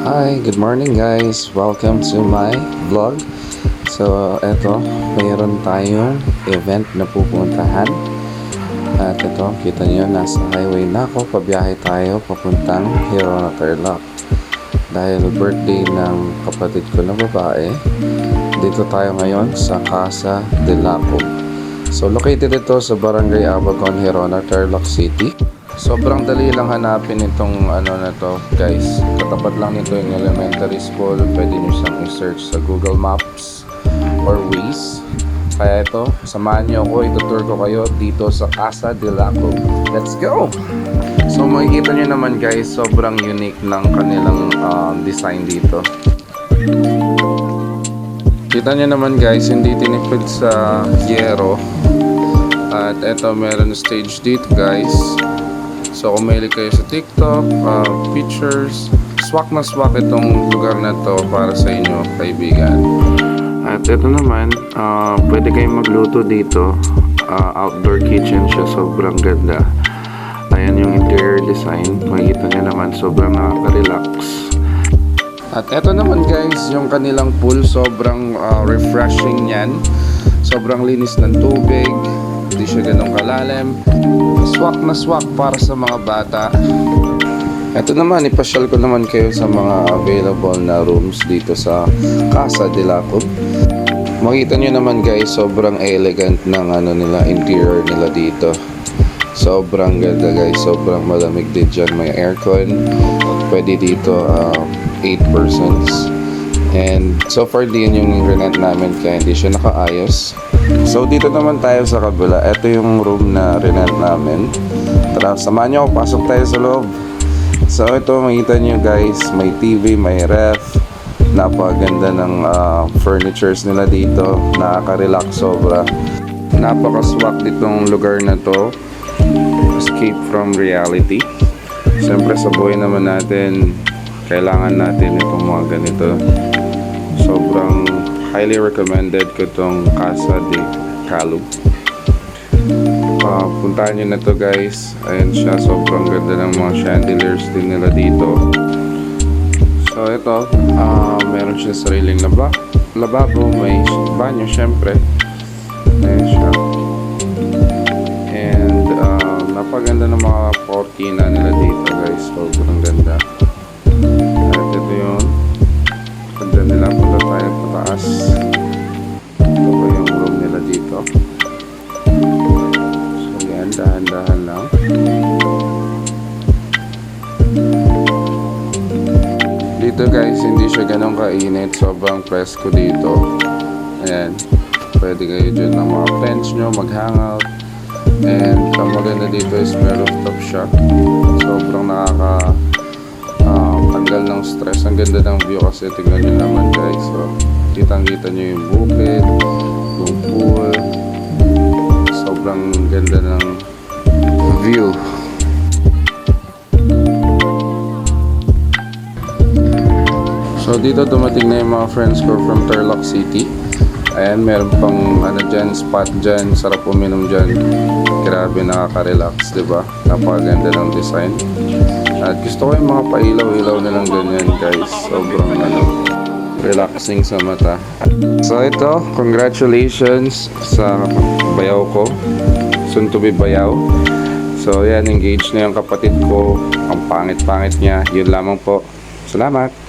Hi, good morning guys. Welcome to my vlog. So, eto, mayroon tayong event na pupuntahan. At ito, kita niyo, nasa highway na ako. Pabiyahe tayo papuntang Hirona, Tarlac. Dahil birthday ng kapatid ko na babae, dito tayo ngayon sa Casa de Laco. So, located ito sa Barangay Abagon, Hirona, Tarlac City. Sobrang dali lang hanapin itong na to guys. Katapat lang nito yung elementary school. Pwede nyo siyang i-search sa Google Maps or Waze. Kaya ito, samahan nyo ako, itutur ko kayo dito sa Casa de Laco. Let's go! So makikita nyo naman guys, sobrang unique ng kanilang design dito. Kita nyo naman guys, hindi tinipid sa yero. At ito, meron stage dito guys. So kung mahilig kayo sa TikTok, pictures, swak na swak itong lugar na to para sa inyo kaibigan. At ito naman, pwede kayong magluto dito. Outdoor kitchen siya, sobrang ganda. Ayan yung interior design, makikita nyo naman, sobrang nakaka-relax. At ito naman guys, yung kanilang pool, sobrang refreshing yan. Sobrang linis ng tubig, hindi siya ganong kalalim. Swak na swak para sa mga bata. Ito naman, ipasyal ko naman kayo sa mga available na rooms dito sa Casa de Laco. Makita nyo naman guys, sobrang elegant ng nila, interior nila dito. Sobrang ganda guys, sobrang malamig din dyan. May aircon, pwede dito 8 persons. And so far din yung rent namin kaya hindi siya nakaayos. So dito naman tayo sa kabila. Ito yung room na rent namin. Tara, samahan nyo ako, pasok tayo sa loob. So ito, makita nyo guys, may TV, may ref. Napakaganda ng furnitures nila dito. Nakaka-relax sobra. Napaka-swak ditong lugar na to. Escape from reality. Siyempre sa buhay naman natin, kailangan natin itong mga ganito. Sobrang highly recommended ko itong Casa de Laco. Puntahan nyo na to guys. Ayan siya, sobrang ganda ng mga chandeliers din nila dito. So ito, meron siya sariling lababo, may banyo syempre. Ayan siya. And napaganda ng mga kortina nila dito guys, sobrang ganda. At ito yun, ganda nila, punta tayo pataas. Ito pa yung room nila dito. So yan, dahan-dahan lang. Dito guys, hindi siya ganun kainit, sobrang presko dito. Ayan, pwede kayo dyan ng mga friends nyo mag-hangout. And ang maganda dito is may rooftop siya. Sobrang tanggal ng stress. Ang ganda ng view kasi tingnan nyo naman guys. So, kitang-kita nyo yung bukid, yung pool. Sobrang ganda ng view. So dito dumating na yung mga friends ko from Tarlac City. Ayan, meron pang dyan, spot dyan, sarap uminom dyan. Grabe, nakaka-relax, diba? Napakaganda ng design. At gusto ko yung mga pailaw-ilaw nilang ganyan guys. Sobrang relaxing sa mata. So ito, congratulations sa bayaw ko. Soon to be bayaw. So yan, engaged na yung kapatid ko. Ang pangit-pangit niya. Yun lamang po. Salamat!